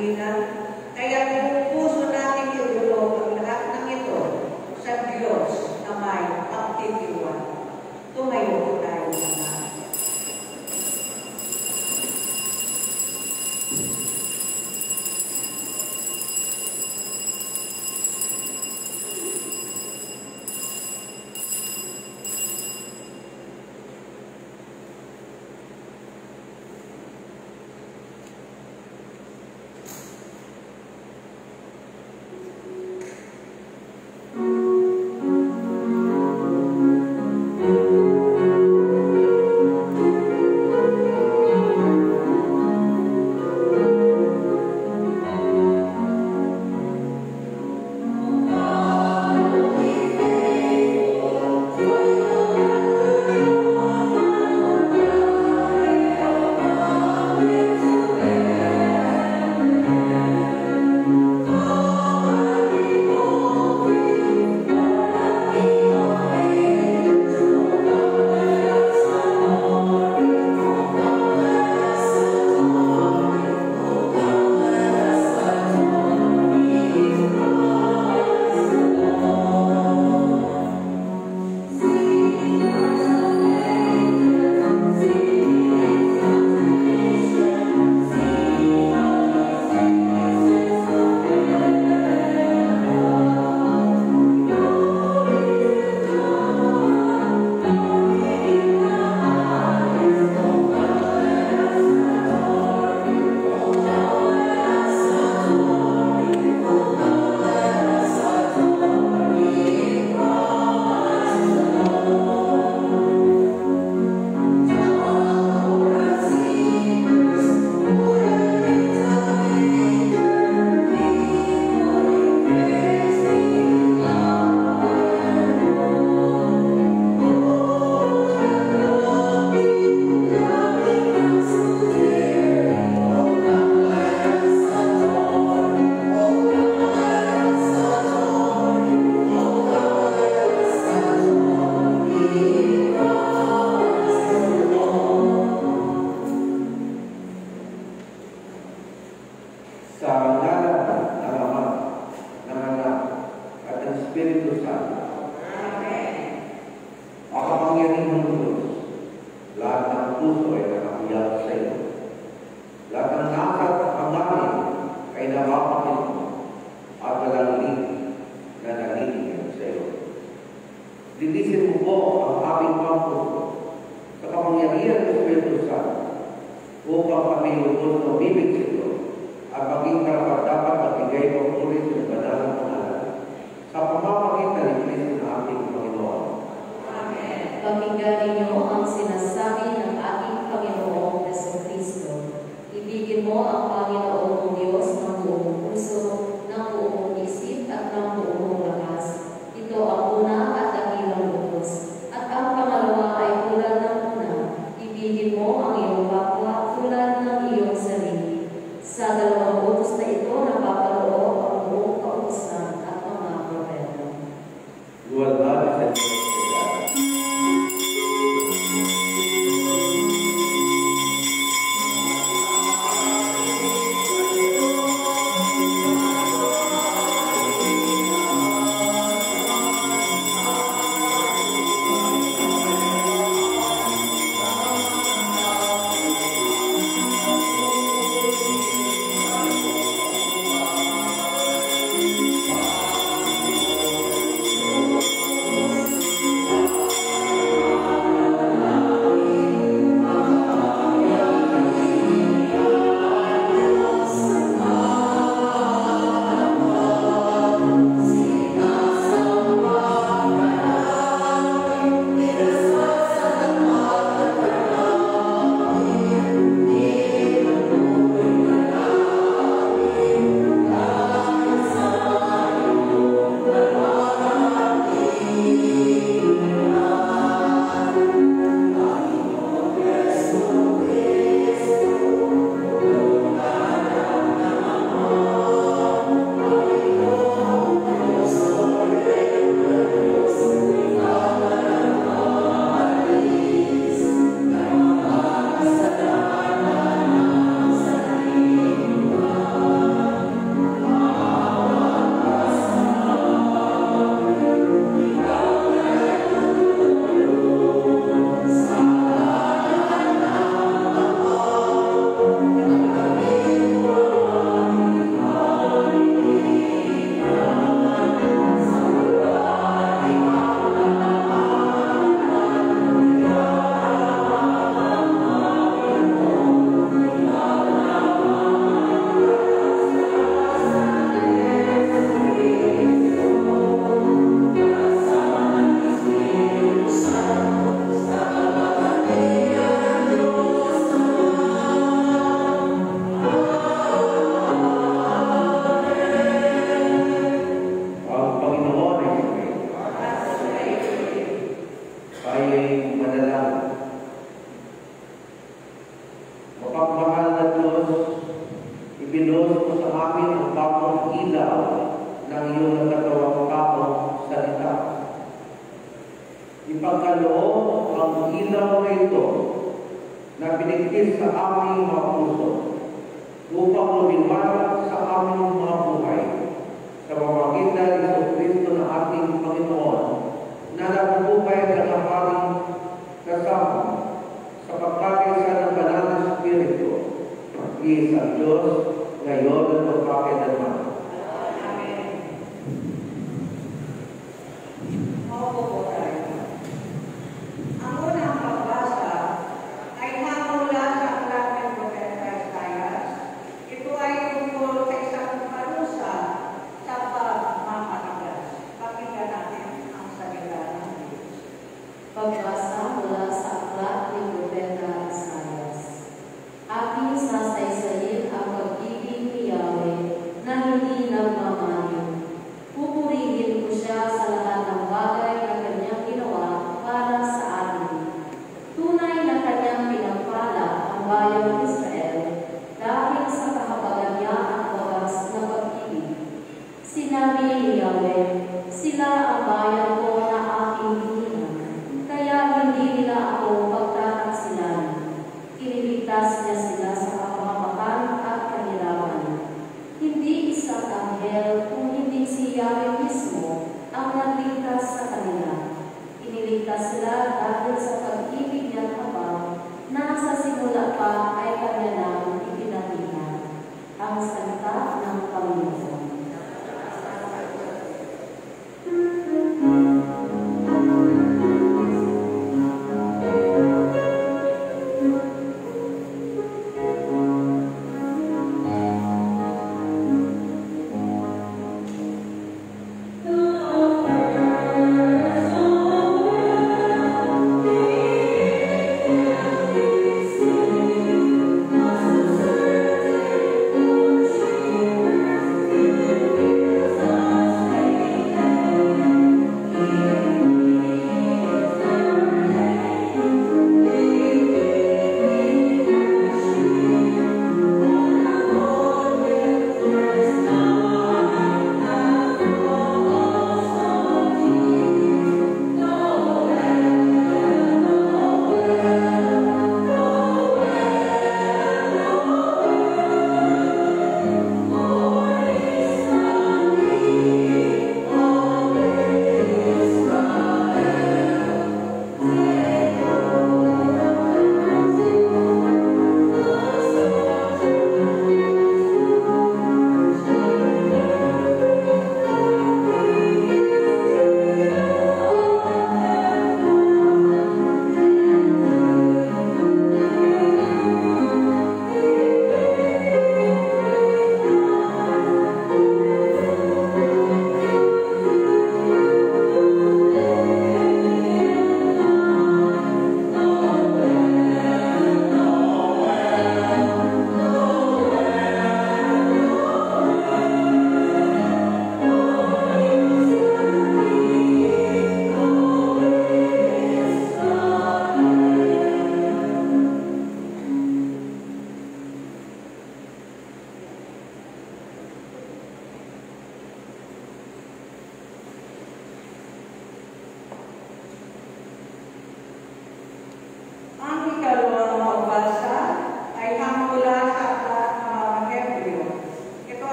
Pilipinas. Kaya kung puso natin iulog ang lahat ng ito sa Diyos na may pagtitiwala. Tumayo po tayo na lahat. Ibinuhos mo sa amin ang bagong ilaw ng iyong nagkatawang taong salita. Ipagkaloob ang ilaw na ito na binigkis sa aming mga puso upang lumiwanag sa aming mga buhay sa pamamagitan ni Jesucristo na ating Panginoon na nabubuhay at nakaharing kasama sa pagkakaisa ng Banal na Espiritu, Isang Diyos, ngayon at magpakailanman. Amen. Maupo po tayo. Ang unang pagbasa ay mula sa aklat ng Propeta Isaias. Ito ay tungkol sa isang parusa sa pagmamatigas. Pakinggan natin ang salita ng Diyos. Pagbasa mula sa aklat ni Propeta Isaias. Aking sasaysayin ang pag-ibig ni Yahweh na hindi nagmamayo. Pupurihin ko siya sa lahat ng bagay na kanyang ginawa para sa atin. Tunay na kanyang pinagpala ang bayang Israel dahil sa kahabagan niya ang wagas na pag-ibig. Sinabi ni Yahweh, sila ang bayan ko na aking hinihan, kaya hindi nila ako pagtataksilan. Iniligtas niya sila sa kapahamakan at kahirapan. Hindi isang anghel kung hindi si Yahweh mismo ang nagligtas sa kanila. Iniligtas sila dahil sa pag-ibig niya habang na sa simula pa ay kanya lang ipinakita. Ang salita ng Panginoon. Thank you.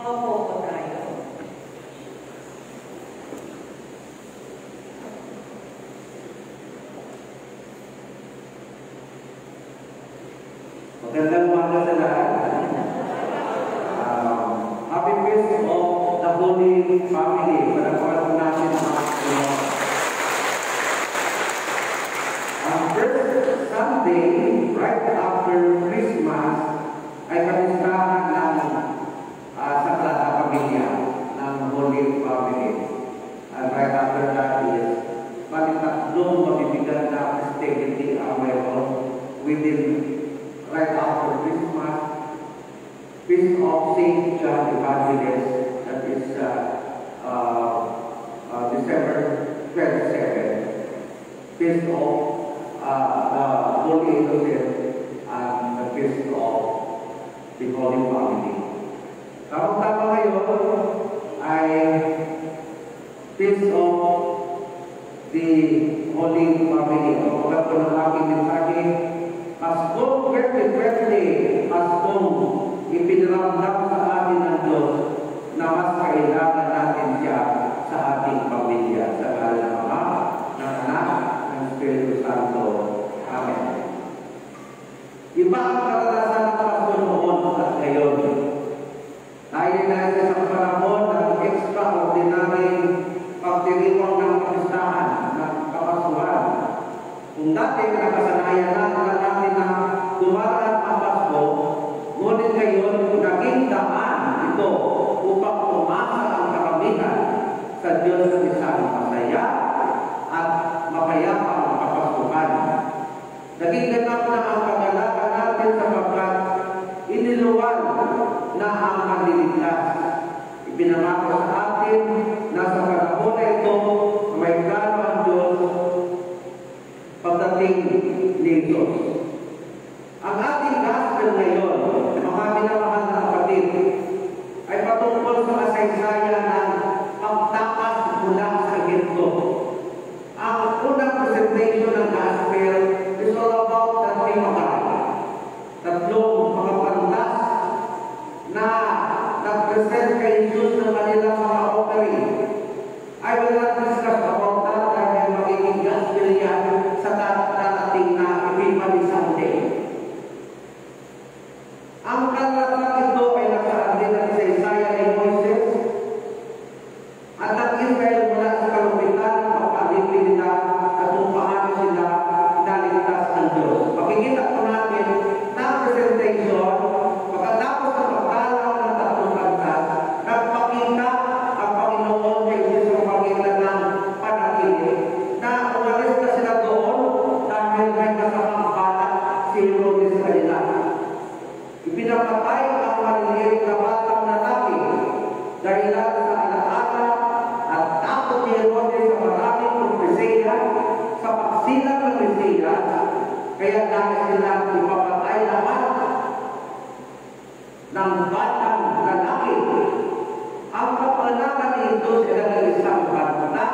Maupo po tayo. Magandang umaga sa lahat. Happy Feast of the Holy Family. Panawagan po natin ang mga Panginoon. Ang first Sunday, right after Christmas, ay kamistahan ng Sagrada Pamilya ng Holy Family. And right after that is tatlong mabibigan na festivity ang mayroon within right after Christmas, Feast of Saint John Evangelist, that is December 27th, Feast of the Holy Innocent, and the Feast of the Holy Family. Tama ngayon ay Feast of the Holy Family. Kapag po ng aking mensahe, Paskong 2020, Paskong ipinramdam sa atin ng Diyos na mas kailangan natin siya sa ating pamilya. Sa ngalan ng Ama, ng Anak, ng Espiritu Santo. Amen. Iba ang karanasan ng Pasko noon at ngayon. Tayo na sa panahon ng extraordinary pagdiriwang ng kapistahan ng kapasuhan. Kung dati nakasanayan natin na dumaraan ang Pasko, ngunit ngayon naging daan ito upang umasa ang karamihan sa Diyos na isang masaya at mapayapang kapasuhan. Naging ganap na ang pag-alaga natin sapagkat iniluwan na ang manliligtas. Ipinamako sa atin na sa panahon na ito may plano ang Diyos pagdating ni Diyos. Ang ating gospel ngayon, mga minamahal na kapatid, ay patungkol sa kasaysayan ng pagtakas mula sa Egipto. Ang unang presentation ng gospel is all about the Trinity. Tatlong mga pantas na nag-present kay Jesus ng kanilang mga offering. I will not discuss about that dahil magiging gospel yan sa darating na Epiphany Sunday. Ang karanasan ito ay nasaan din sa Isaiah ni Moises at ang Israel mula sa kalupitan ng pagkalipin nila at kung paano sila naligtas ng Diyos. Makikita po natin na presentation pagkatapos ng pagkalaw ng tatlong bantas, nagpakita ang Panginoon kay Jesus sa pagitan ng panaginip na umalis na sila doon dahil may kasamang balak si Herodes sa kanila. Ipinapatay ang maliliit na batang lalaki dahil sa alaala at takot ni Herodes sa maraming propesiya sa pagsilang ng Mesiyas, kaya dahil sila ipapatay lahat ng batang lalaki. Ang kapanakan nito sila ng isang banta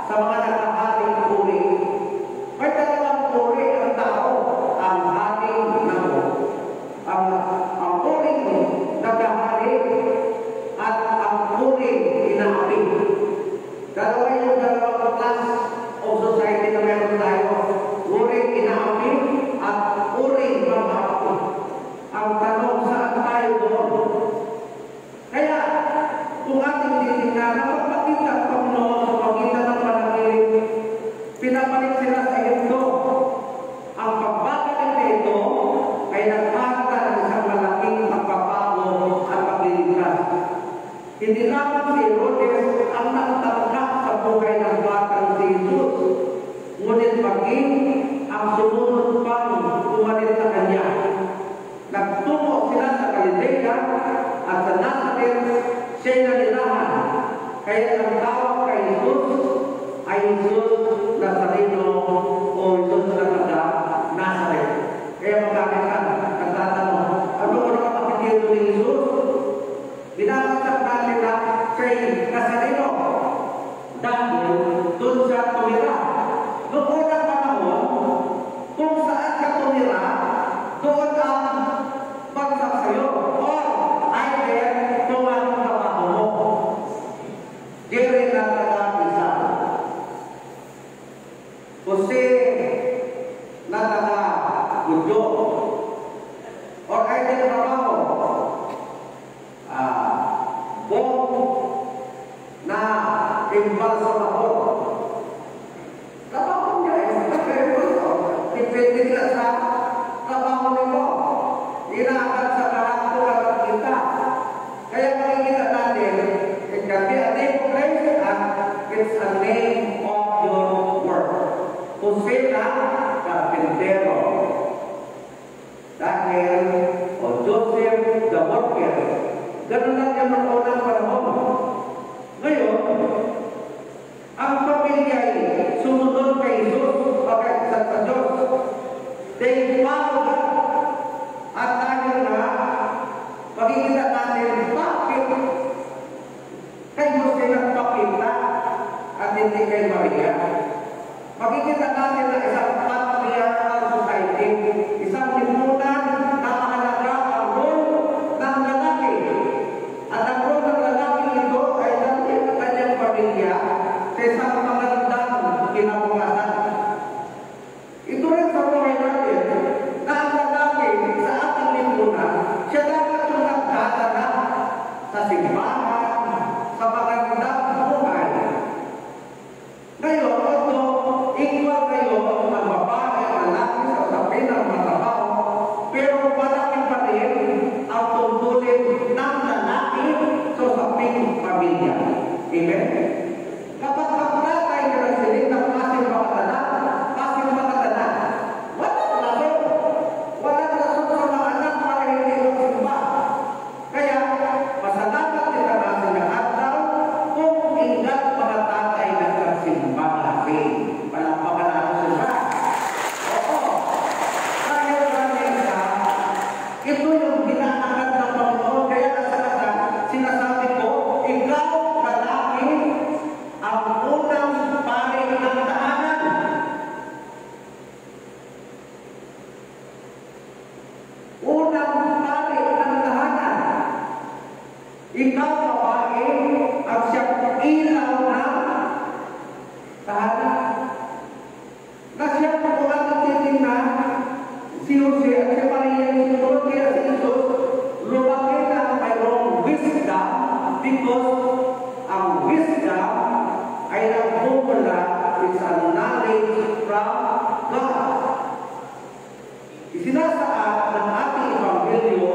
sa mga nakahating puri. May dalawang puri ang tao, ang hating namo. Ang puring nagahari at ang puring inaapi. Dalawa yung dalawang class of society na meron tayo. Puring inaapi at puring mamaapi. Ang tanong, saan tayo doon? Kaya, kung ating titignan, napagpakita ang Panginoon sa pagitan ng panaginip, pinabalik sila sa Egipto. Ang pagbabalik nito ay nagpasa ng isang malaking pagbabago at pagliligtas. Hindi lamang si Herodes ang nagtanggap sa buhay ng batang si Jesus, ngunit maging ang sumunod pang umalit sa kanya. Nagtungo sila sa Galilea at sa Nazareth siya'y nanirahan. Kaya ang tawag kay Jesus ay Jesus Nazareno o Jesus na taga Nazareth. Kaya magkakita, nagtatanong, ano ko naman kapitilo ni Jesus? Binabagsak natin na siya'y Nazareno dahil doon siya tumira. Noong unang panahon, kung saan ka tumira, doon ang bagsak sa'yo. Or either kung anong Daniel o Joseph the Worker. Ganun lang yung mga unang panahon. Ngayon, ang pamilya ay sumunod kay Jesus o kay sa Diyos. They follow God. At dahil na, makikita natin bakit kay Jose nagpakita at hindi kay Maria. Makikita natin na isang patriarchal society, isang lipunan na mahalaga ang role ng lalaki. At ang role ng lalaki ito ay dahil ang kanyang pamilya sa isang magandang kinabukasan. Ito rin sa buhay natin na ang lalaki sa ating lipunan, siya dapat yung nagdadala sa simbahan, sa magandang buhay. Ngayon, equal kayo ang babae at lalaki sa usapin ng mga trabaho, pero malaki pa rin ang tungkulin ng lalaki sa usaping pamilya. Amen? Kapag kapratay ka ng siling ng kasing makatana, walang rason sa mga anak para hindi magsimba. Kaya, masalamat din natin ng araw kung ingat mga tatay na nagsimba natin. Palakpakan natin sila. Oo. Dahil kanina, ito yung ginaanan ng Panginoon. Kaya kasalanan, sinasabi ko, ikaw lalaki ang unang pari ng tahanan. Unang pari ng tahanan. Ikaw babae ang siyang ilaw ng tahanan. Na siyang pagkulang titingnan si Jose at si Maria yung sinunod kaya si Jesus, lumaki na mayroong wisdom because ang wisdom ay nagmumula sa knowledge from God. Isinasaad ng ating Ebanghelyo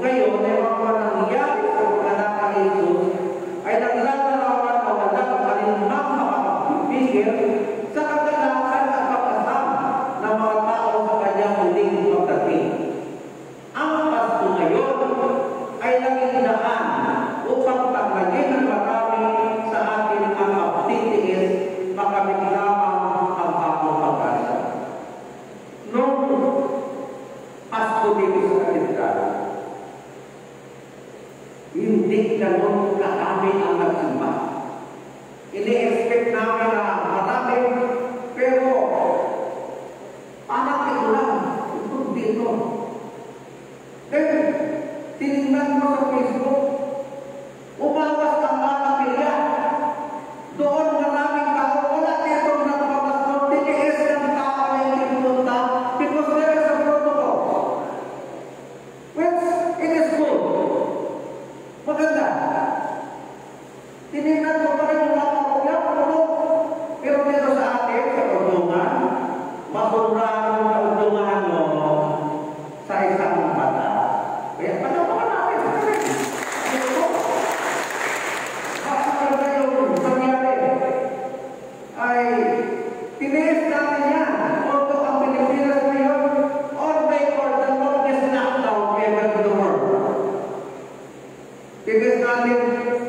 ngayon ay mga nangyayari sa mga anak ni Jesus ay naglalarawan na walang alinmang makakapigil sa kagalakan at kapasam ng mga tao sa kanyang huling pagdating. Ang Pasko ngayon ay naging daan upang taglagin ng marami sa ating ang pagtitiis makamit lamang ang bagong pag-asa. Noong Pasko dito sa Katedral, hindi ganun karami ang nagsimba. Ini-expect namin na marami, pero anak ito lang, ito dito. Then, tinignan mo sa Facebook, umawas ang mga kapilya. Doon maraming tao, wala dito nagpapasko, tiniis ng tao na hindi pumunta because there is a protocol. Which it is good. Maganda. Tinignan mo pa rin yung mga kapilya, pero dito sa atin, sa undungan, masuraan ang undungan mo sa isang bata. Kaya panawakan natin. Ito. Kapag na yung nangyari, ay tiniis natin yan. Although ang Pilipinas ngayon, on record, the longest lockdown ever in the world. Tiniis natin,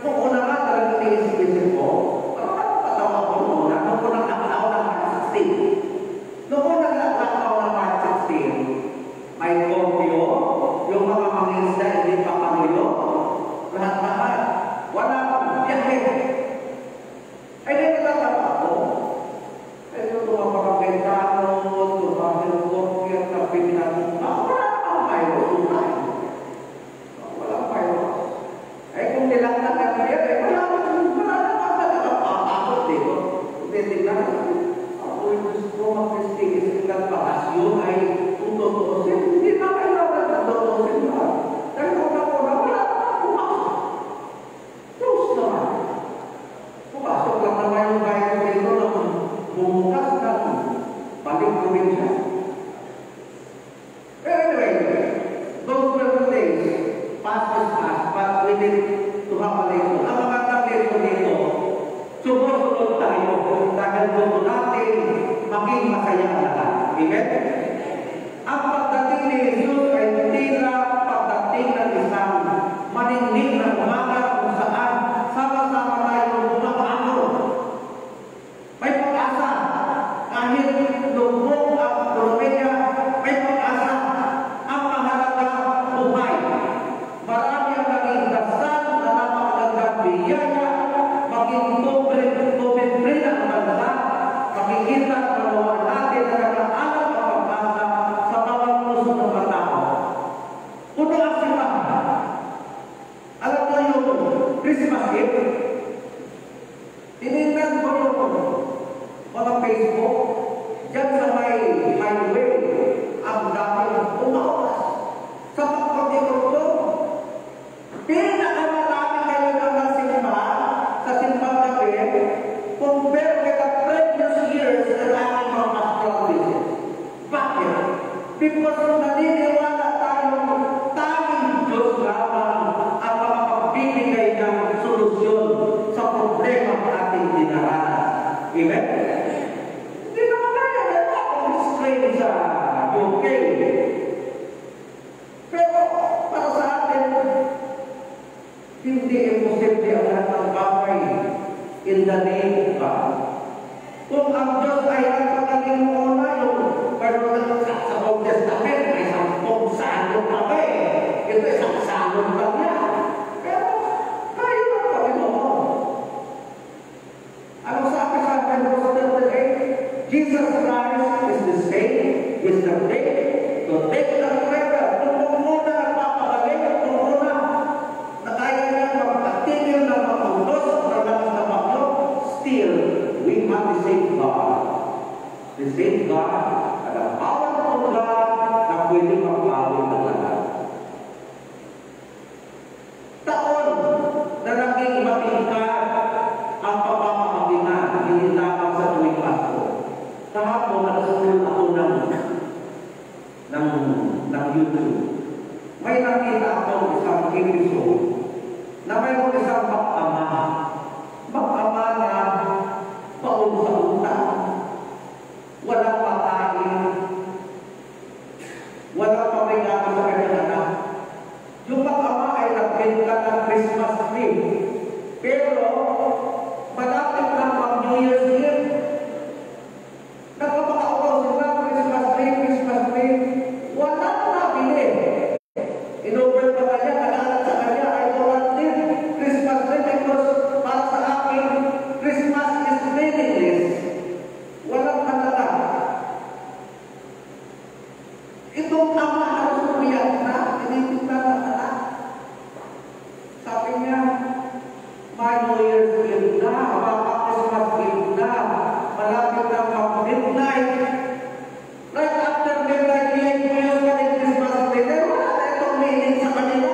kung una nga talagang iniisip ko, patawa ko muna, nung unang nakalaw ng March 16. Noong unang nakalaw ng March 16, may kopyo, yung mga manginsa hindi pa pamuyo, lahat-lahat, wala pang biyahe. Ay, di nagtatapa ako. Ay, yung mga pagkabentano, tumahil kopyo, kapit na muna, wala pang virus, wala virus. Ay, kung nilaktan na kaya, wala naman nakapapakot dito. Titignan, ako yung gusto mag-investigate ng palasyon ay kung tutusin, hindi na kailangan na tutusin ba? Dahil kung ako na wala na pumasok. Close naman. Pumasok lang naman yung bayan dito na bumukas na balik probinsya. Anyway, those were the days, past is past, but we need to have a lesson. Ang magandang lesson dito, sumusunod tayo dahil gusto natin maging masaya ang lahat. Amen? Ang pagdating ni Jesus ay Hindi imposible ang lahat ng bagay in the name of God. Kung ang Diyos ay nagpagaling mo na yung pero sa Old Testament ay 10 salot na ba eh. Ito isang salot lang yan. Pero kaya ng Panginoon. Ano sabi sa Hebrews 13:8? Jesus Christ is the same yesterday, today, and forever. Kung muna nagpapagaling, kung muna na kaya niya magpatigil ng mga ulos at malakas na bagyo, still, we have the same God. The same God at ang powerful God na pwede magpawin ng lahat. Taon na naging matingkad ang pagpapakalingan, hindi lamang sa tuwing Pasko. Kahapon, nagsusunod ako ng YouTube. May nakita ako isang episode na mayroon isang mag-ama. Mag-ama na paun sa utang. Walang pakain. Walang pamigatan sa kanyang anak. Yung mag-ama ay nagbenta ng Christmas tree. Pero, malapit lang ang New Year's Eve. Nagpapakaupaw sila, Christmas tree. Walang nabili. Inover pa kanya, nagalat sa kanya, I don't want this Christmas tree because para sa akin, Christmas is meaningless. Walang halaga. Itong ama na sumiyak na, tinitingnan ng anak. Sabi niya, my New Year's Eve na, Christmas Eve na, malapit na mag-midnight. Right after midnight, bigay ko yung kaning Christmas tree. Pero wala na itong meaning sa kanila.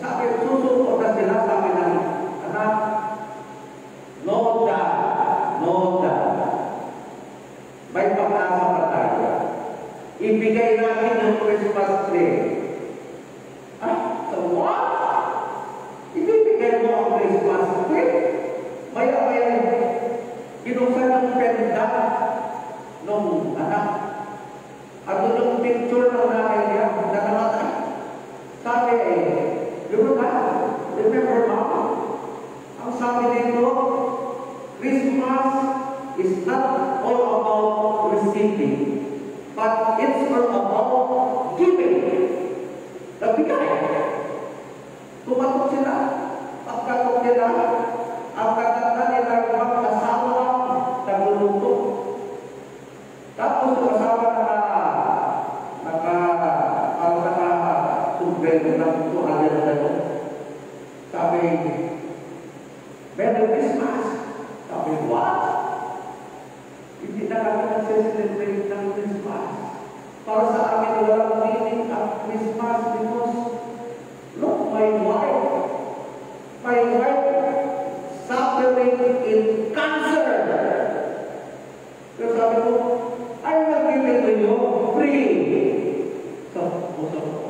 Sabi, susuko na sila, sabi ng anak, no dad. May pag-asa pa tayo. Ibigay natin yung Christmas tree. So what? Ibibigay mo ang Christmas tree? Maya-maya, binuksan yung penda nung anak. At yung picture ng nanay niya, na namatay. Sabi remember mama? Ang sabi nito, Christmas is not all about receiving, but it's all about giving. Nagbigay. Tumatok sila. Pagkatok nila, ang katanda nila yung mag-asawa nagluluto. Tapos yung asawa naka-sumbelo ng tuhalin na doon. Sabi, Merry Christmas. Sabi, what? Hindi na kami nagsiselebrate ng Christmas. Para sa amin, walang meaning ang Christmas because look, my wife suffering in cancer. Pero sabi ko, I will give it to you free. So,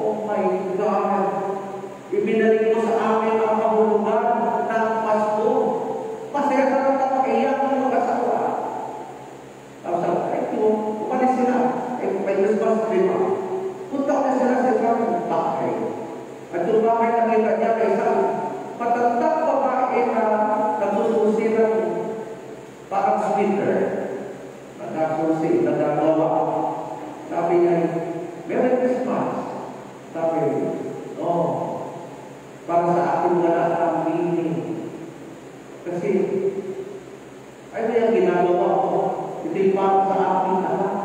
oh my God, ibinalik mo sa amin ang kahulugan ng Pasko. Masaya sa lang nakaiyak ng mag-asawa. Tapos sabi, umalis sila. May Christmas tree pa. Punta na sila sa isang bahay. At yung bahay nakita niya kay isang matandang babae na nagsususi ng parang sweater. Nagsususi, nagagawa. Sabi niya, Merry Christmas. Sabi, no. Para sa akin wala ang meaning. Kasi, ano yung ginagawa ko? Hindi para sa akin anak.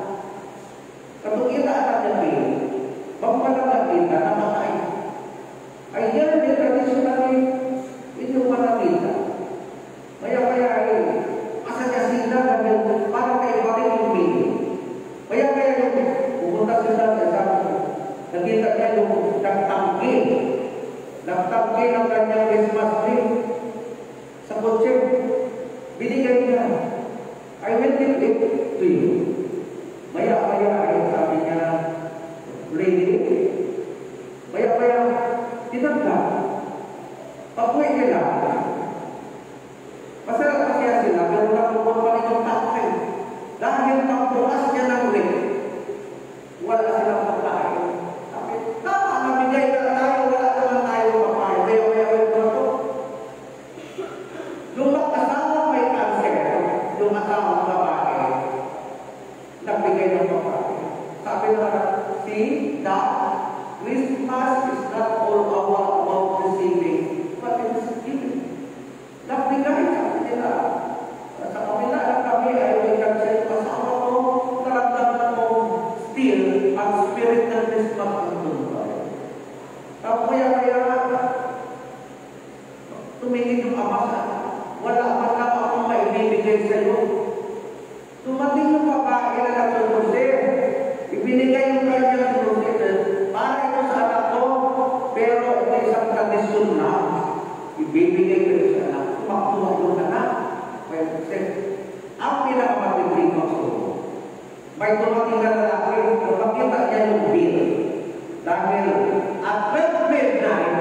Katong inaanak niya kayo, pagpalagapin na namatay. Ay yan, may traditionally, ito manamita. Kaya ay, asa niya sila na parang kayo pa rin yung meaning. Kaya yung pumunta sila sa isang, nakita niya yung nagtanggi ng kanyang Christmas tree sa kotse. Binigay niya, I will give it to you. Maya-maya ay sabi niya, ready? Maya-maya, tinagda. Pag-uwi nila, masarap na kaya sila, pero nakukuha pa rin yung takay. Dahil pagbukas niya ng ulit, wala silang pagkain. Sabi, tama, nabigay na tayo, wala naman tayo see that Christmas is not all about receiving, but it is giving. Nagbigay sa kanila. Sa kabila na kami ay may kansay pasama ko, naramdaman mo still ang spirit ng Christmas ang tunay. Kaya tumingin yung ama sa wala man lang akong maibibigay sa iyo. Dumating yung babae na natutulse. Ibinigay yung kanyang tulse para ito sa anak ko, pero ito isang tradisyon na ibibigay ko sa anak. Makuha yung anak. Ang pinakamatinding gusto. May dumating na lalaki, makita niya yung bill. Dahil at midnight,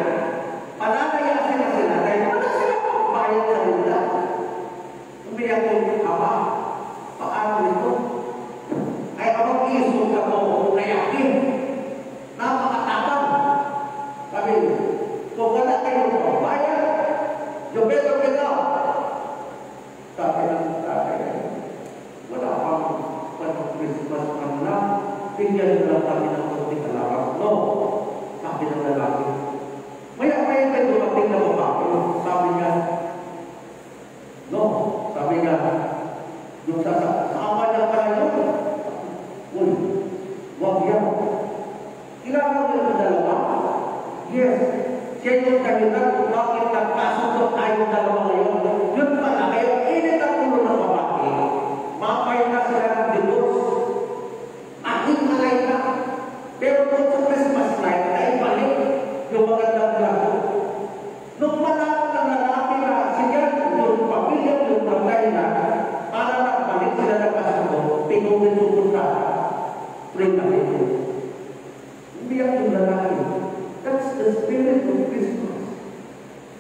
palalayasin na sila dahil wala sila magbayad sa nila. Umiyak yung ama, paano ito? Ay ang isog ako nayakin. Napakatapang. Sabi, kung wala kayong magbayad, yung beto kita. Sabi ng tatay, wala pang Christmas ang lang, bigyan nila kami ng konting alawas. No, sabi ng lalaki. Maya-maya may dumating na babae. Sabi niya, no, sabi niya, yung sama niya pala yun. Uy, wag yan. Kailangan mo yung dalawa? Yes. Siya yung kanina kung bakit nagpasok tayong dalawa ngayon. Yun pala, kaya init ang ulo ng babae. Mapay na sila ng divorce. Aking alay na. Pero kung sa Christmas night, ay balik yung magandang lago. Nung malapit na lalaki na siya, yung pamilya, yung bagay na, para nagbalik sila ng kasama, tinungin yung punta. Pray na ito. Hindi ang lalaki. That's the spirit of Christmas.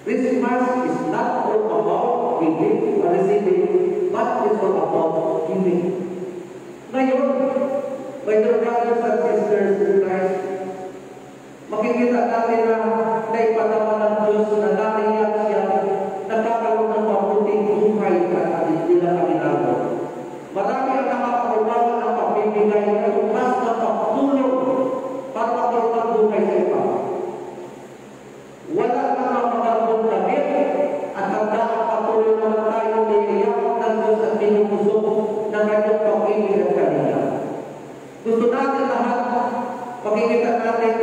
Christmas is not all about giving or receiving, but it's all about giving. Ngayon, my dear brothers and sisters in Christ, makikita natin na naipadama ng Diyos na nariyan siya, nagkakaroon ng mabuting buhay at hindi na kaminado. Marami ang nakakarumawa ng pamimigay na tumas na pagtulong para magkaroon ng buhay sa iba. Wala namang magandang damit at hanggang patuloy naman tayo naiiyak ng Diyos at minumuso ng kanyang pag-ibig at kanila. Gusto natin lahat, makikita natin,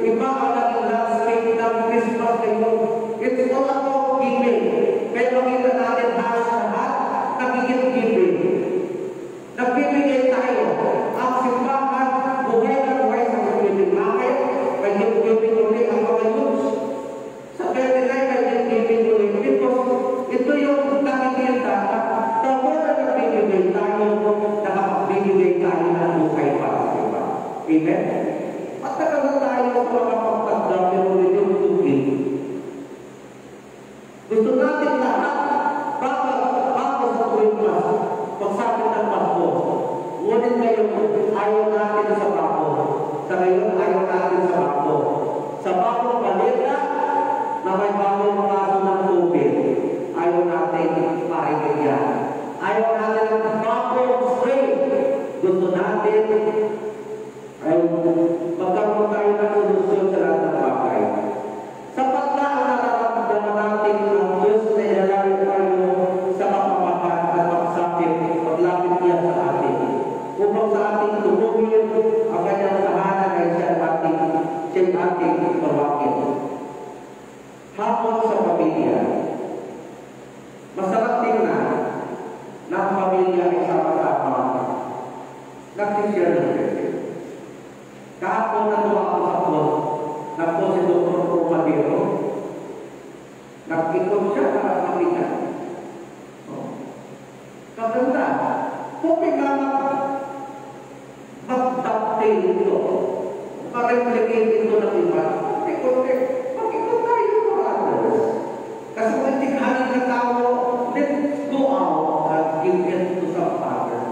iba ang naging landscape ng Christmas ngayon. It's all about giving. Kaya makikita natin halos lahat, nagiging giving. Nagbibigay tayo. Ang simbahan, buhay na buhay sa giving. Bakit? May giving ulit ang mga youths. Sa kaya may giving ulit. Because ito yung nakikita, the more na nagbibigay tayo, nakakagbibigay tayo ng buhay para sa iba. Amen? At nakalang tayo sa mga pagtagda, pero hindi yung tubig. Gusto natin lahat, bago sa tuwing mas, pagsabi ng Pasko, ngunit ngayon, ayaw natin sa bako. Sa ngayon, ayaw natin sa bako. Sa bakong balita, na may bagong kaso ng tubig, ayaw natin parigyan. Ayaw natin ang bakong straight. Gusto natin ay magkaroon tayo ng solusyon sa lahat ng bagay. Sapat na ang nararamdaman natin ang Diyos na ilalagay tayo sa kapamakan at pagsakit paglapit niya sa atin. Upang sa ating tumuhin ang kanyang tahanan ay siya ating pagwakit. Hapon sa pamilya. Masarap tingnan na ang pamilya ay sama-sama. Nag-share ng blessing. Kahapon na tumakot ako na po si Dr. Romadero. Nag-ikot siya para makita. Kaganda. Kung may mag-update ito, ma-replicate ito ng iba, mag-ikot tayo for others. Kasi kung tinghanin na tao, let's go out and give it to some others.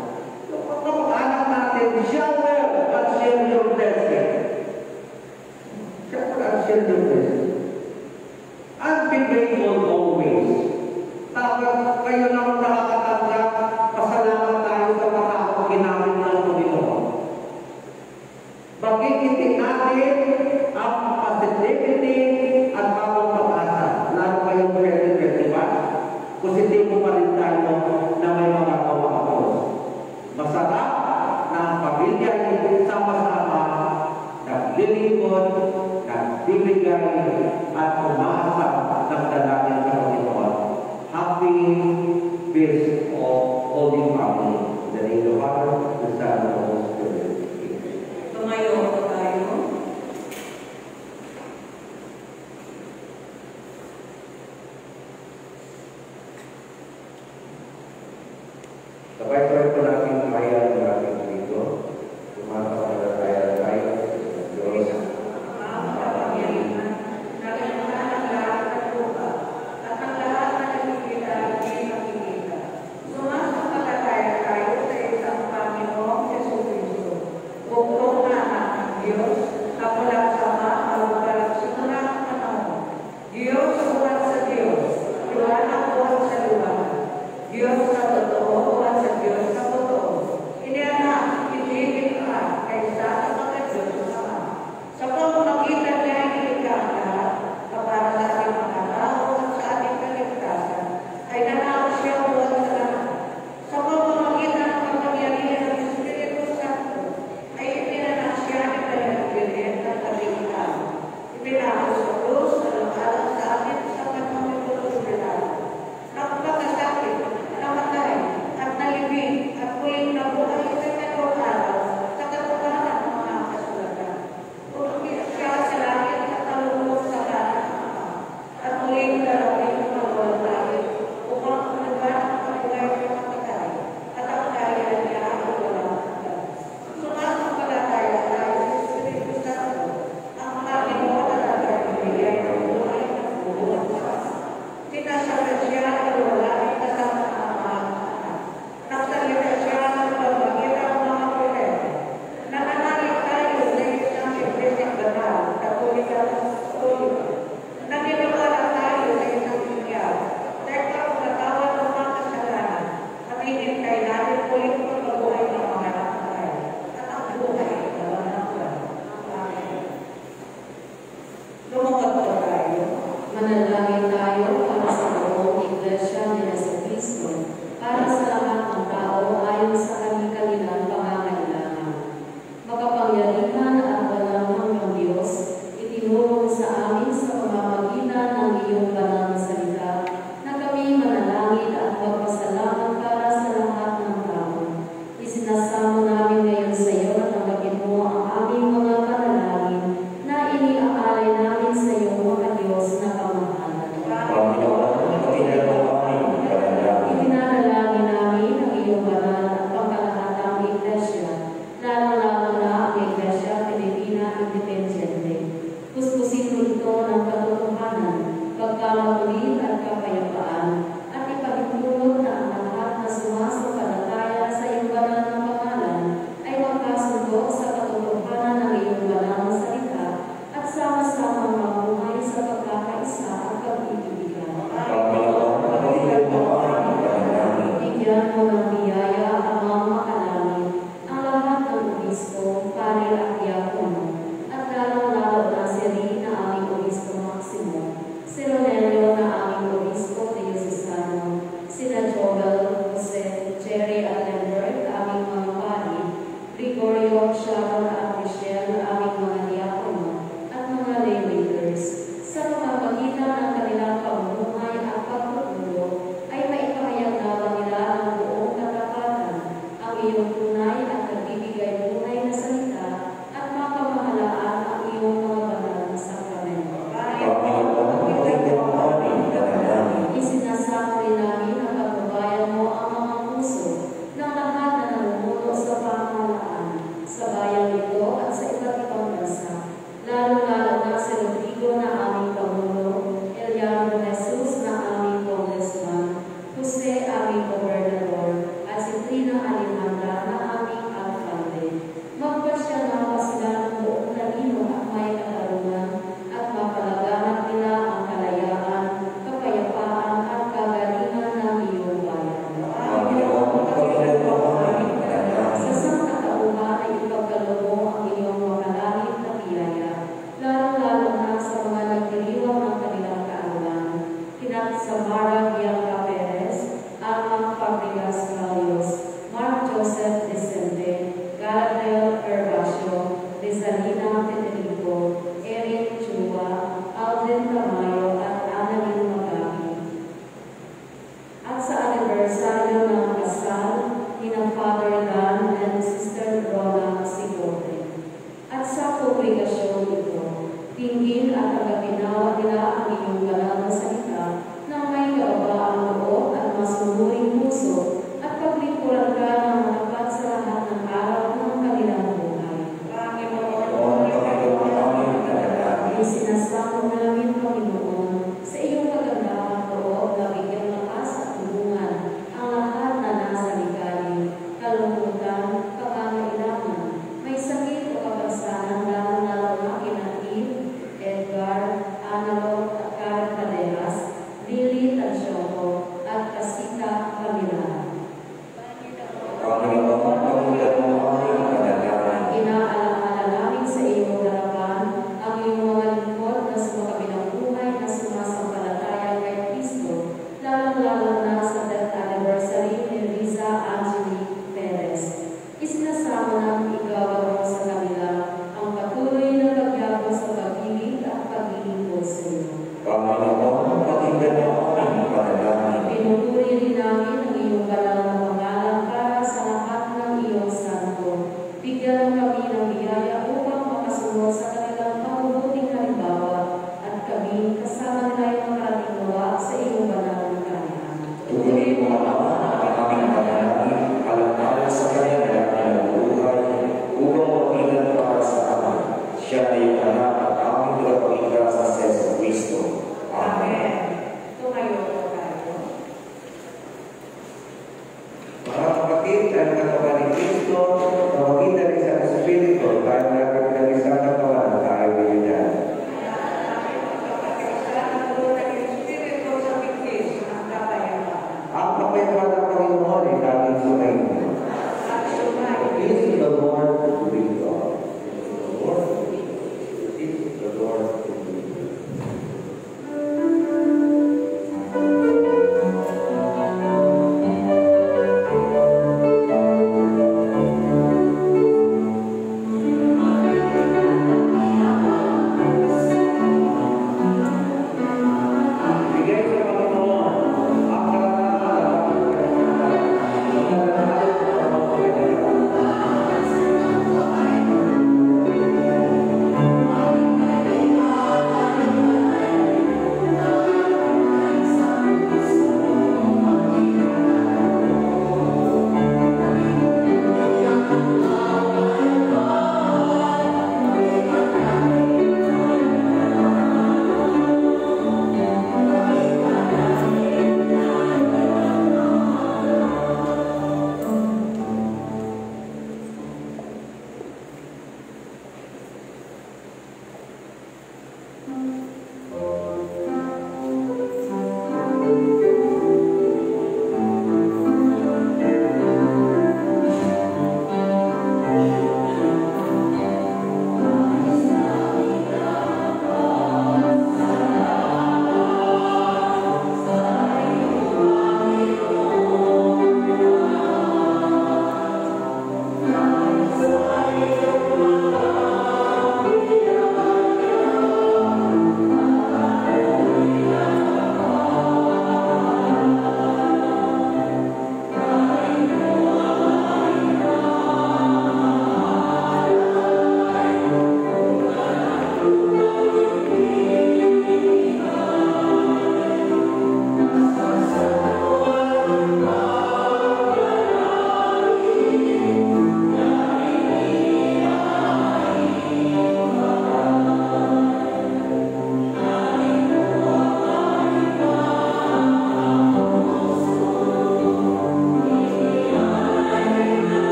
So, pagkapag-anak natin, shower and share your blessing. Shower and share your blessing. And be grateful always. Tapos kayo naman nakakatanggap, pasalamat tayo sa mga ginamit ng Panginoon. Magigitin natin ang positivity at bagong pag-asa. Lalo ngayong 2021, positibo pa rin tayo na may magagawa ako. Masarap na ang pamilya ay sama-sama, naglilingkod, nagbibigay, at umaasa ng dalangin sa Panginoon. Happy Feast of Holy Family. In the name of the Father, the Son, and the Holy Spirit. Tumayo po tayo. Sabay-sabay po natin kaya ng ating dito. Tumatawag tayo Diyos. Manalangin tayo para sa buong Iglesia ni Jesucristo, para sa lahat ng tao ayon sa kanilang pangangailangan. Makapangyarihan at walang ng Diyos, itinulong sa amin sa pamamagitan ng iyong banal na salita, na kami manalangin at magpasalamat para sa lahat ng tao. Isinasamo namin ngayon sa iyo at tanggapin mo ang aming mga panalangin na iniaalay namin sa iyo, mga Diyos na pamahalan. kongregasyon ito. Tingin at tagapinawa nila ang iyong banal na salita na may kababaang loob at masunuring puso at paglingkuran ka ng matapat sa lahat ng araw ng kanilang buhay. Isinasamo namin, Panginoon, sa iyong kagandahang loob na bigyan lakas at tulungan ang lahat na nasa ligalig, kalungkutan, pangangailangan, may sakit o kapansanan lalo-lalo na kina Eve, Edgar, Analog at Karen Caderas, Lily Tansyoko at Casita Camila. Inaalala namin sa iyong harapan ang iyong mga lingkod na sumakabilang buhay na sumasampalataya kay Kristo, lalong-lalo na sa death anniversary ni Riza Angelique Perez. Isinasama namin igagawa sa kanila ang patuloy na pagyago sa pag-ibig at pag-iingkod sa iyo. Pinupuri rin namin ang iyong banal na pangalan para sa lahat ng iyong santo. Bigyan mo kami ng biyaya upang makasunod sa kanilang mabubuting halimbawa at kami kasama nila yung makarating nawa sa iyong banal na kaharian. Tugunin mo ang aming panalangin, alam-alam sa kanya na kanyang buhay, upang mabigan para sa amin. Siya na yung anak at aming tagapagligtas sa Yesu Kristo. Amen. Tumayo po tayo. Mga kapatid, ang katawan ni Kristo, pamagitan ng isang Espiritu, tayo nagkakaroon ng isang katawan, tayo binigyan. Ang kapayapaan ng Panginoon ay laging sumayin. Peace of the Lord be with you all.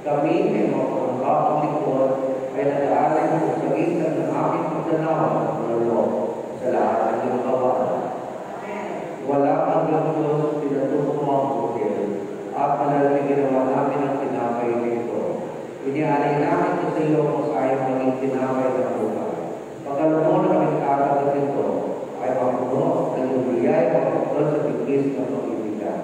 Kami ay mga pangambakang lingkod ay nag-aalay sa sagitan ng aming pagdanawa ng Lord sa lahat ng iyong kawan. Wala kang Diyos, pinatuto mo ang bukil, at malalagay ginawa namin ang tinapay nito. Inialay namin ito sa iyo kung sayang maging tinapay ng buhay. Pagkaroon mo na kaming kagad nito, ay mapuno ng iyong biyay at pagkaroon sa bigis ng pag-ibigan.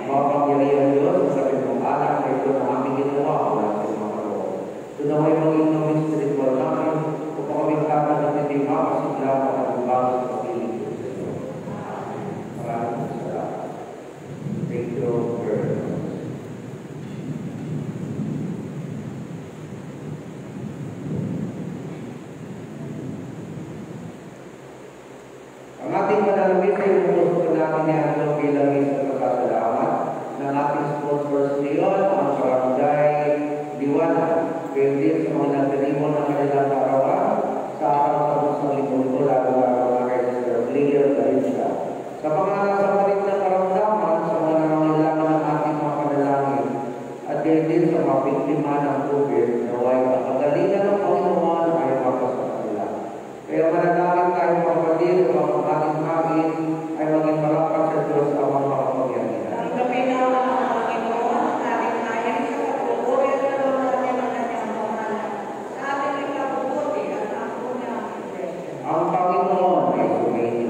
Mapangyarihan Diyos, sa pinong anak na ito na aming ginawa mula sa mga kaloob. Ito na may maging ng spiritual namin, upang kaming kagad ng hindi makasigla at ang bago sa pag-ibig sa iyo. Maraming salamat. Thank you very much. Ang ating panalangin ay umuusok natin ni Angelo bilang isang pagkasalamat ng ating sponsors ngayon, ang Barangay Liwanag. Kaya din sa mga nagtanimo ng kanilang karawan sa araw sa linggo, lalo-lalo na kay Sister Clear Garinsa. Sa pangalan sa palit ng karamdaman, sa mga nangangailangan ng ating mga panalangin, at kaya din sa mga biktima ng COVID, naway kapagalingan ng Panginoon ay mapas sa kanila. Kaya manalangin tayo kapatid, ang ating hangin ay maging malakas sa Diyos ang mga makapangyarihan. Ang gabi na ang Panginoon, natin nayan sa pagbubuhay at nalong natin ang kanyang pangalan. Sa ating ikabubuti at ang kanyang iglesia. Ang Panginoon ay sumayin.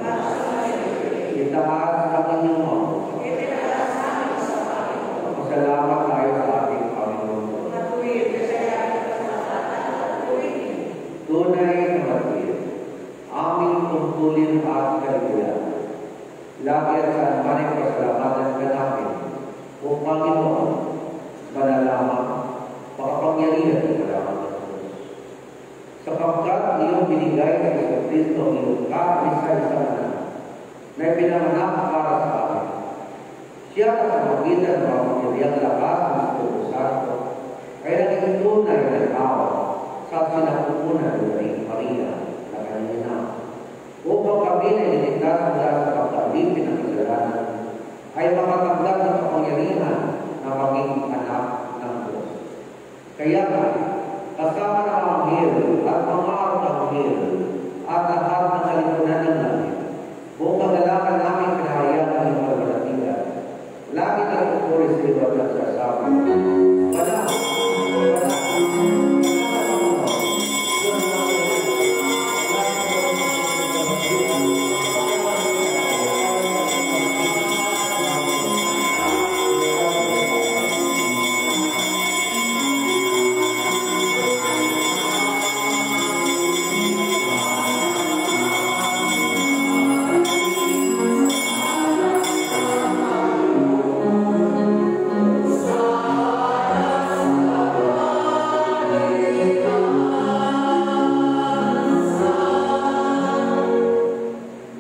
Itaas ang Panginoon. Itinaas namin sa Panginoon. Pasalamat tayo sa ating Panginoon. Matuwid, kasalanan sa kasalanan at matuwid. Tunay na matuwid. Aming tungkulin at kaligulan. Lagi at saan man ay pasalamatan ka namin. O Panginoon, manalaman, makapangyarihan ka naman ng Diyos. Sapagkat iyong binigay sa Isang Kristo ang iyong kaisa-isa na ipinanganak para sa amin. Siya ang kamagitan ng mga pangyarihang lakas ng Espiritu Santo, kaya naging tunay na tao sa sinapupunan ni Maria na kanyang ina. Upang kami na iniligtas mula sa pagkalipin ng kasalanan, ay makatanggap ng kapangyarihan na maging anak ng Diyos. Kaya kasama ng anghel at mga anghel at lahat ng kalipunan ng langit, buong kagalakan namin pinahayag ng iyong kabalatigan. Lagi na pupuri sa iyo at nagsasabi, Wala!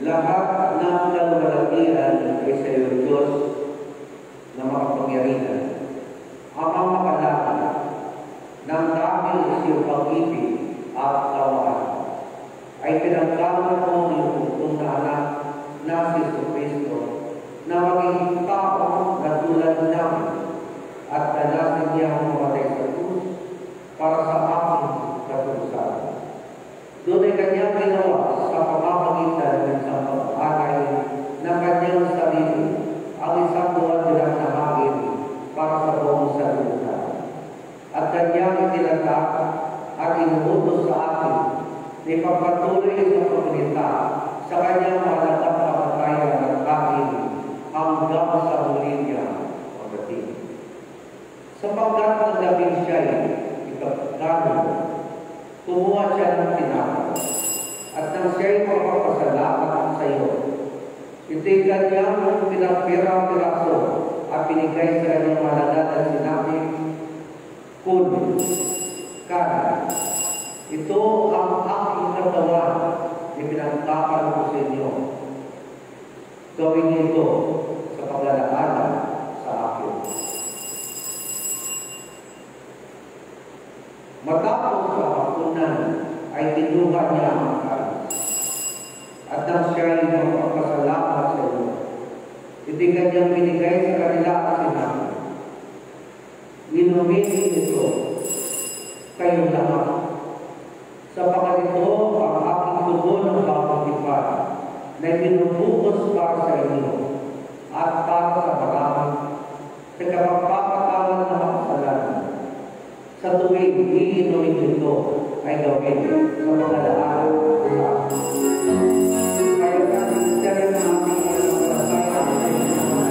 Lahat ng kaluwalhatian ay sa iyo, Diyos, na makapangyarihan. Amang makalaki ng dahil sa iyong pag-ibig at kawan ay pinagkaroon mo ng iyong bugtong na anak na si Jesucristo na maging tao na tulad namin at danasin niya ang mamatay sa krus para sa aking katusan. Doon ay kanyang ginawa sa pamamagitan ng isang pag-alay ng kanyang sarili ang isang buwan nilang nahagin para sa buong sanlibutan. At kanyang itinatak at inuutos sa atin na ipagpatuloy sa pagpunita sa kanyang mahalagang kamatayan at kain hanggang sa huli niya pagdating. Sapagkat ng labing siya'y ikagkano, kumuha siya ng tinapay at nang siya'y magpapasalamat sa iyo. Ito'y kanyang pinapira-piraso at pinigay sa kanyang mahalaga at sinabi, Kun, kan, ito ang aking katawan na pinagkakal ko sa inyo. Gawin ito sa paglalaanan sa akin. Matapos sa hapunan ay tinuha niya ang kalis. At nang siya ay magpapasalamat sa iyo, ito'y kanyang binigay sa kanila at sinabi, Inumin kayong lahat. Sapagkat ito ang aking dugo ng bagong tipan na ibinubuhos para sa inyo at para sa marami sa kapagpapatawad ng mga kasalanan. Sa tuwing iinumin ito ay gawin sa paglalaan sa akin. Kaya natin siya rin ang ating pagkakasaya sa inyong mga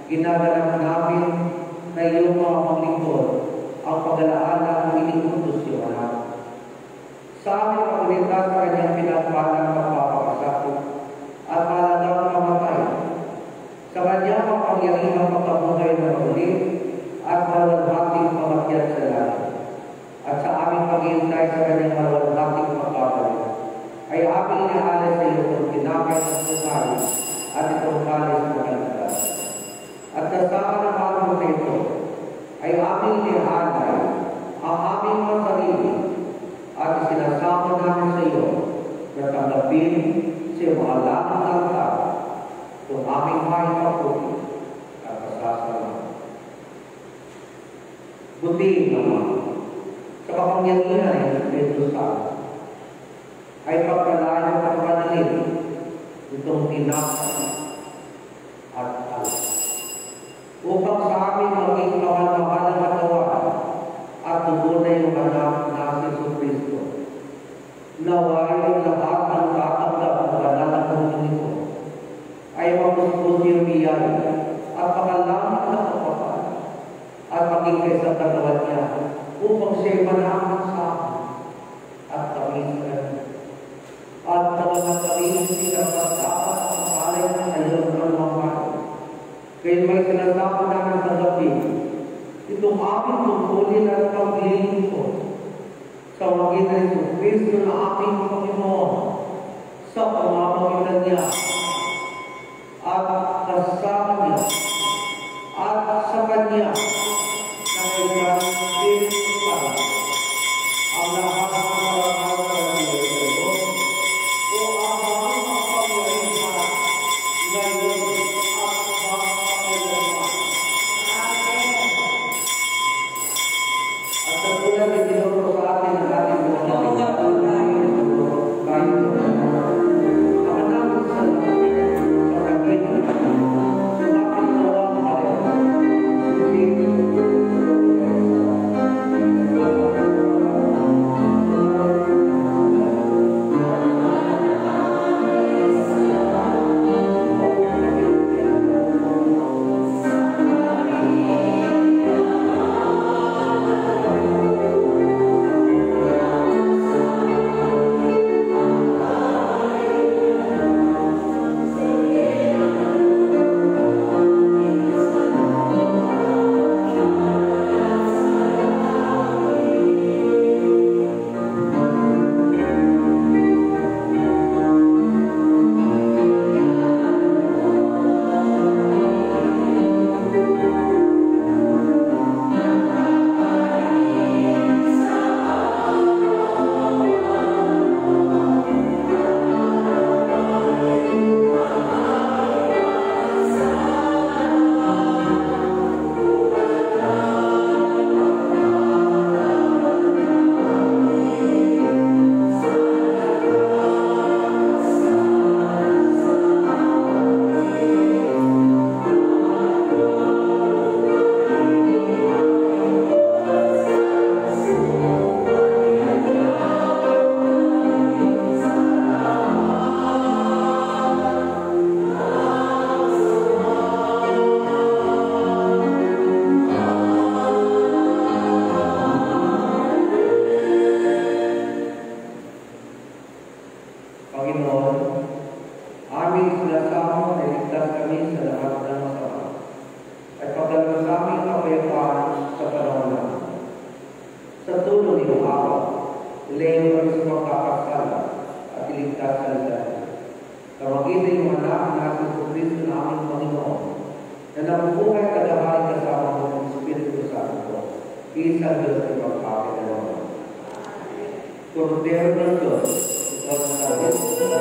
ginaganap namin na iyong mga maglingkod ang pag-alaala ng iniutos yung anak. Sa amin pagkalitas sa kanyang pinagpalang pagpapakasakit at halagang mamatay. Sa kanyang mapangyarihang pagkabuhay na muli at maluwalhating pamakyat sa langit. At sa aming paghihintay sa kanyang maluwalhating pagkabalik ay aming inaalis sa iyo kung kinakay ng buhay at itong kalis ng kanyang. At kasama ng araw na ito ay aming inihalay ang aming mga sarili at isinasama namin sa iyo na tanggapin sa mga lamang ng tao kung aming may kaputi at pasasalamat. Buti naman sa kapangyarihan ng Espiritu Santo ay pagkalayo ng panalin itong tinapay at alam. Upang sa amin maging mahal-mahal ang katawan at tunay yung anak na Jesucristo. Naway ang lahat ng katanggap ng banal na komuniko ay mapuspos yung biyay at pakalamang ng kapatid at maging kaisang katawan niya upang siya'y manaman sa amin at kami sa kanya. At naman kami sinasadapat ang palay na kayo ng mga kaya may sinasama namin sa gabi, itong aming tungkulin at paglilingkod sa magitan ng Jesucristo na aming Panginoon sa pamamagitan niya at kasama niya at sa Kanya na kailangan Espiritu Santo ang lahat ng marangal sa Diyos o ang mga makapangyarihan ngayon na nabubuhay kadahaling kasama mo ng Espiritu Santo, isang Diyos ay magpapakinawa. Kordero ng Diyos, ikaw ang tawid sa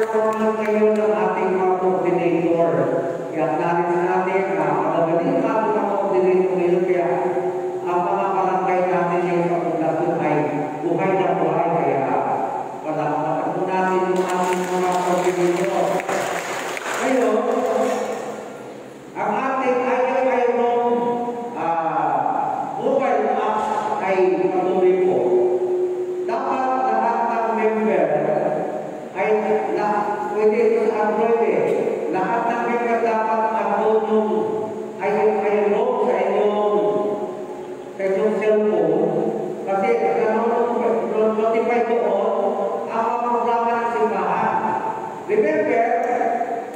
nagkaroon ngayon ng ating mga coordinator. Kaya natin natin na magagaling ang mga coordinator ngayon. Kaya ang mga barangay natin ngayon sa poblasyon ay buhay na buhay. Kaya palakpakan po natin yung ating mga coordinator. Ngayon, ang ating ayaw mong mobile app ay patuloy po. Dapat lahat ng member ay pwede ito sa Android eh. Lahat ng member dapat mag-download ay load sa inyong cellphone. Kasi notify doon ang mga programa ng simbahan. Remember,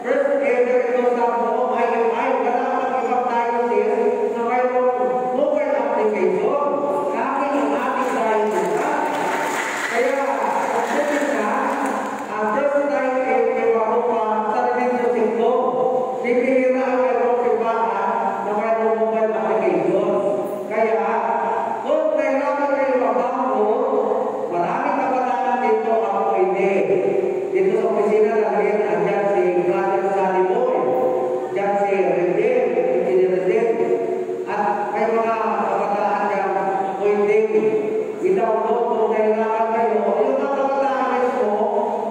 first ever ito sa buong IMI, wala kang ibang diocese na mayroong mobile application. Kami ang ating diocese. Kaya, pagdating na, ang first time ay may marupa sa religious ito. Sipihira ang mayroong simbahan na mayroong mobile application. Kaya, kung kailangan kayo mag-download, maraming kabataan dito ang pwede. Dito sa opisina natin, andyan si Brother Sunny Boy, andyan si Rendel, at may mga kabataan dyan pwede i-download kung kailangan kayo. Yung mga kabataan mismo,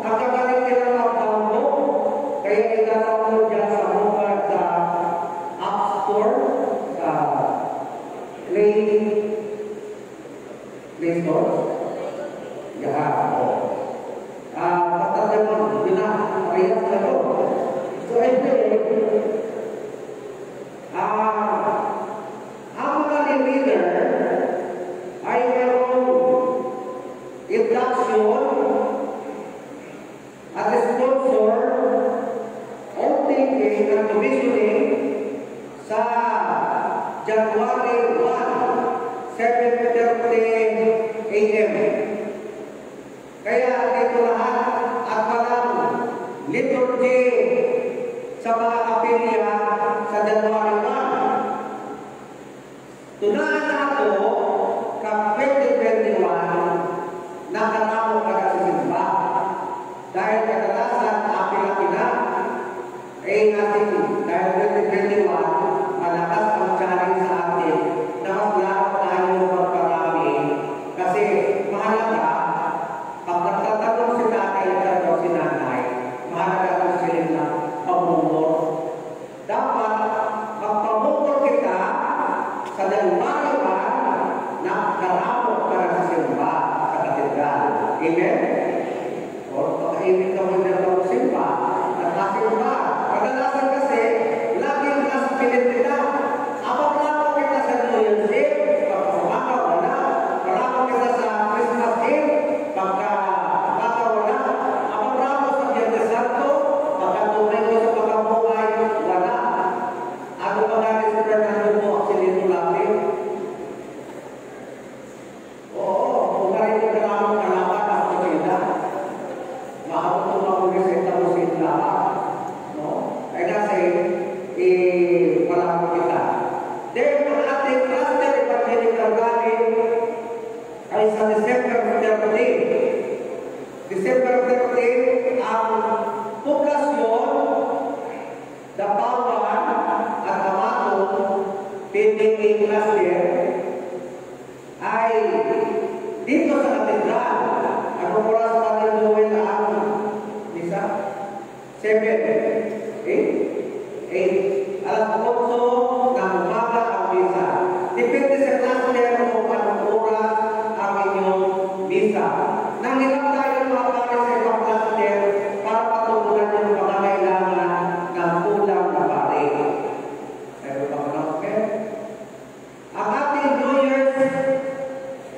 ang kagaling nila mag-download, kaya i-download dyan sa mobile sa App Store, sa Play Store. Patanda mo, yun na, ayat na ito. So, ang mga leader ay mayroong induction at sponsor opening and commissioning sa January 1, 7:30 a.m. Kaya dito lahat at walang liturgy sa mga kapilya sa January 1. Tunaan na ako ka 2021 na karamo ka sa simba. Dahil kadalasan apila-pila ay ating dahil 2021 malakas ang challenge sa atin na maglaro tayo magparami kasi mahalaga pag nagtatanong si tatay at si nanay, mahalaga ang sila na pamumor. Dapat magpamumor kita sa dalawang na karamot para sa simba sa katedral. Amen? O, pagkaibig ka mo na simba at kasimba. Kadalasan kasi, laging nasa pilit nila. Abang lang kita sa New Year's Eve, pagkasumaka wala. Maramo kita sa Christmas Eve, pagka wala. Abang ramo sa Biyernes Santo, pagkatunay ko sa pagkabuhay, wala. Ano ba nga sa Fernando mo ang silito natin? Oo, kung galing ko na lang kalaman ang pagkita. Mahabot ang pagkita mo sa itla. Ay kasi, wala ko kita. Then, ang ating cluster evangelical galing ay sa December 30. December 30, ang poblasyon, Dapawan at Amatong PDA cluster ay dito sa katedral. Ano oras natin gawin ang Lisa? 7, 8, alas 8 ng umaga ang misa. Depende sa cluster kung anong oras ang inyong misa. Nanghirap tayo mga pare sa ibang cluster para patutunan yung pangangailangan ng kulang na pare. Pero okay? Ang ating New Year's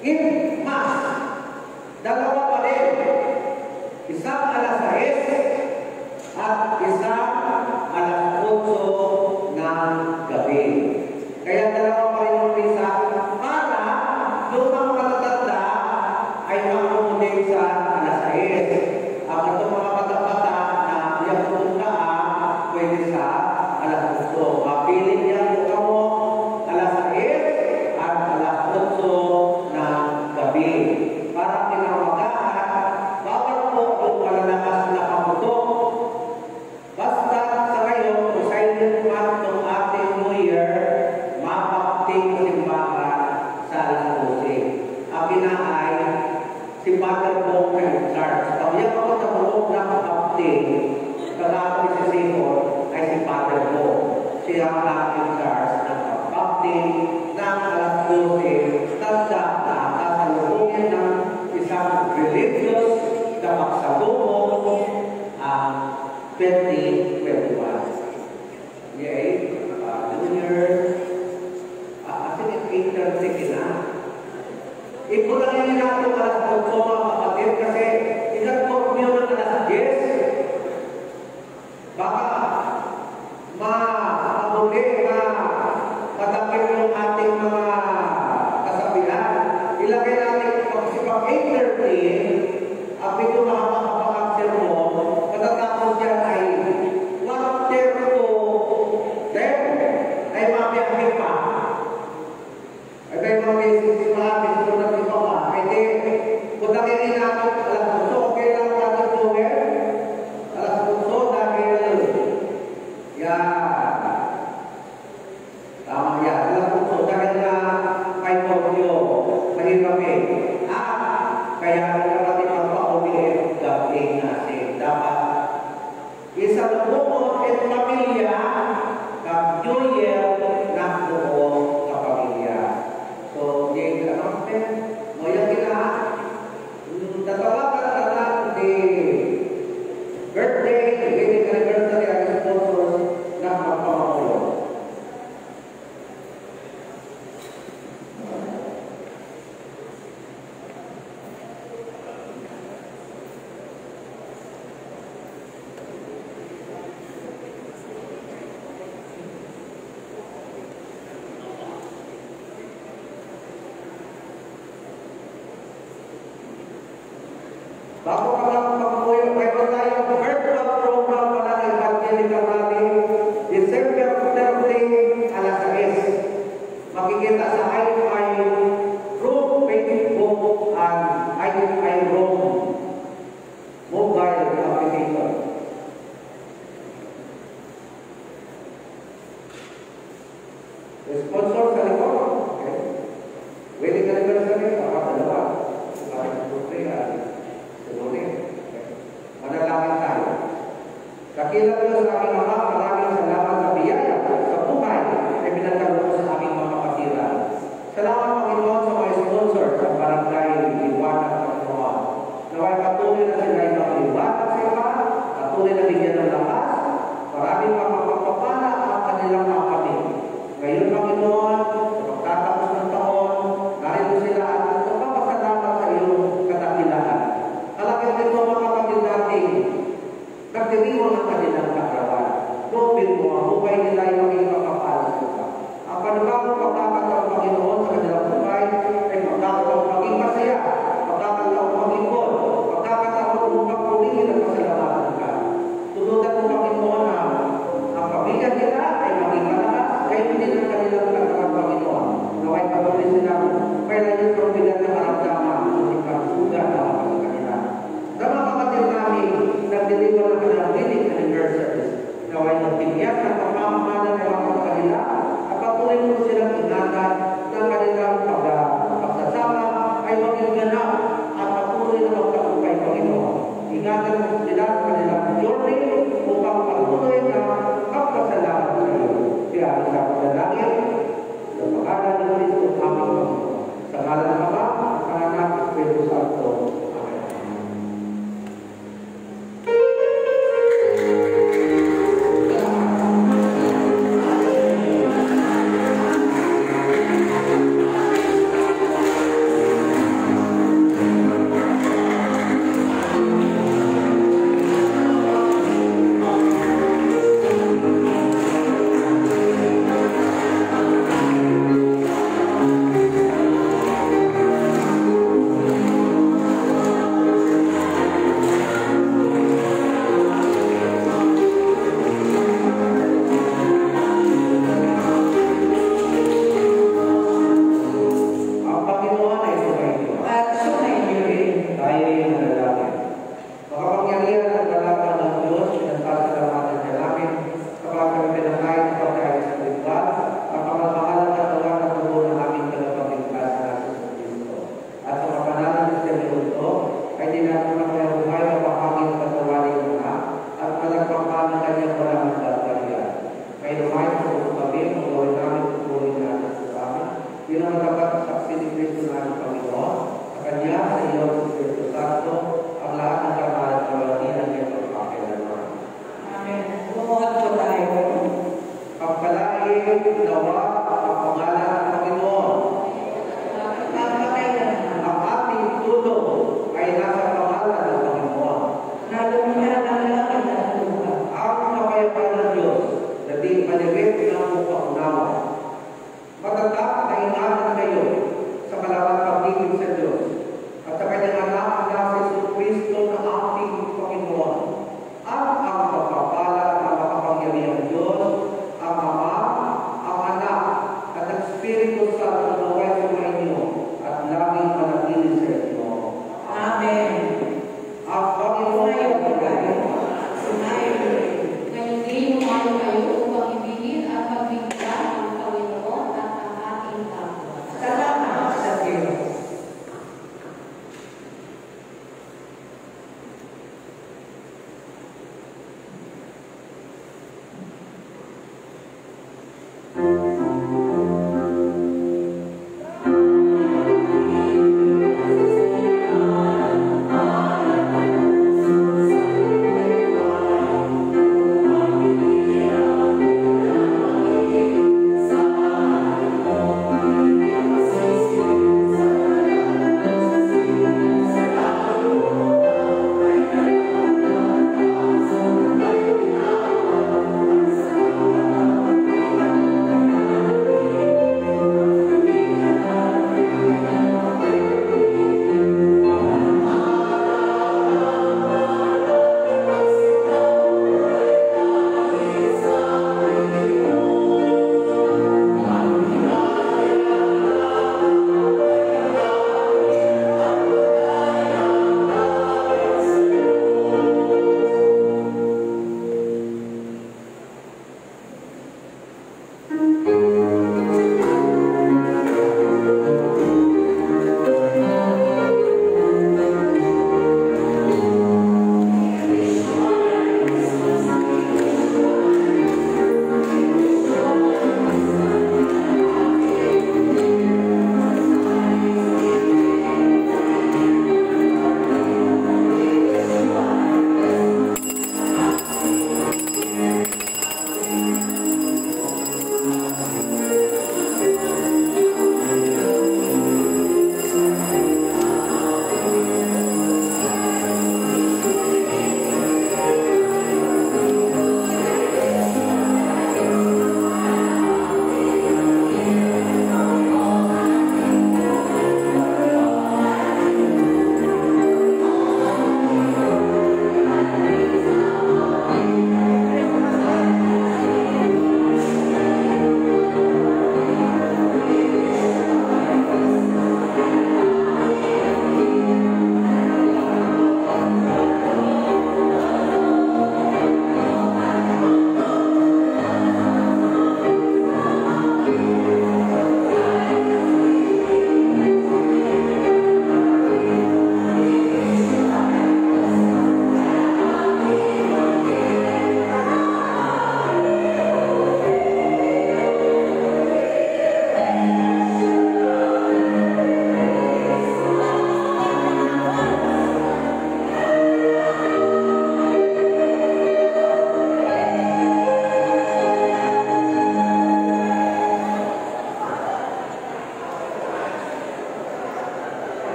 Eve Mass, dalawa pa rin. Isang alas 6 at isang alas 8 ng gabi. Kaya dalawa pa rin yung misa para yung mga matatanda ay makukunin sa Salamat sa Simon ay si Father Mo. Siya ang aking Charles ng pag-baptist ng alas 12 tanda na kasalubungin ng isang religious na magsalubong ang 2021. Yay, New Year. Kasi it's 8:30 na. Ipulangin natin alas 8 mga kapatid kasi inag-form yun ng alas 10. Baka mahuli, matakip yung ating mga kasabihan. Ilagay natin kasi pag 8:30, ang medyo makapag-aksyon mo, matatapos yan ay 1:30 to 10 ay mabiyahin pa. Ay kayo mga beses mahapit ko na ito ka. Ay di, kung nakikita natin alas 8, okay lang natin gawin. Alas 8 dahil yan. Tama yan. Alas 8 dahil na kay Tokyo, mahirap eh. Kaya natin magpa-umilit gawin natin. Dapat isalubong at pamilya kag New Year na buong kapamilya. So, yung announcement, mo yung tatawagan na di birthday, wedding anniversary, ang sponsors na magpamakulo. Bago ka lang pagpuyo, mayroon tayong virtual program pala ng Evangelical Rally, December 30, alas 10. Makikita sa IFI Room Facebook and IFI Room mobile application. Sponsor sa likod. Okay. Wedding anniversary, dalawa. Manalangin tayo. Kakilang Diyos sa aming Ama, maraming salamat sa biyaya sa buhay ay pinagkaloob mo sa aming mga kapatiran. Salamat Panginoon sa mga sponsor sa barangay Liwanag ng Panginoon. Naway patuloy na sila ay magliwanag sa iba, patuloy na bigyan ng lakas, maraming mapapapala ang kanilang mga kapatid. Ngayon Panginoon, sa pagtatapos ng taon, narito sila at nagpapasalamat sa iyong kadakilaan. Talagang dito mga kapatid natin, nagdiriwang ang kanilang katawan. Lobin mo ang buhay nila ay maging makapalas nila. Ang panibagong pagkakataon Panginoon sa kanilang buhay ay pagkakataon maging masaya, pagkakataon maging good, pagkakataon upang pulihin at pasalamatan ka. Tulutan mo Panginoon na ang pamilya nila ay maging malakas, kahit hindi ng kanilang katawan Panginoon. Naway patuloy sila, kailan yung pagbigan ng maramdaman, sulit pagsugat na kapag kanila. Sa mga kapatid namin, nagdiliwan ng kanilang wedding anniversaries. Naway nagpinyak ng pamamahalan ng mga kanila at patuloy mo silang ingatan ng kanilang pagsasama ay maging ganap at patuloy na magtagumpay Panginoon. Ingatan mo sila sa kanilang journey upang patuloy na magpasalamat sa iyo. Kaya sa panalangin, sa pangalan ng Kristo aming Panginoon. Sa ngalan ng Ama, ng Anak, at Espiritu Santo. Sumuot po tayo. Pagpalain nawa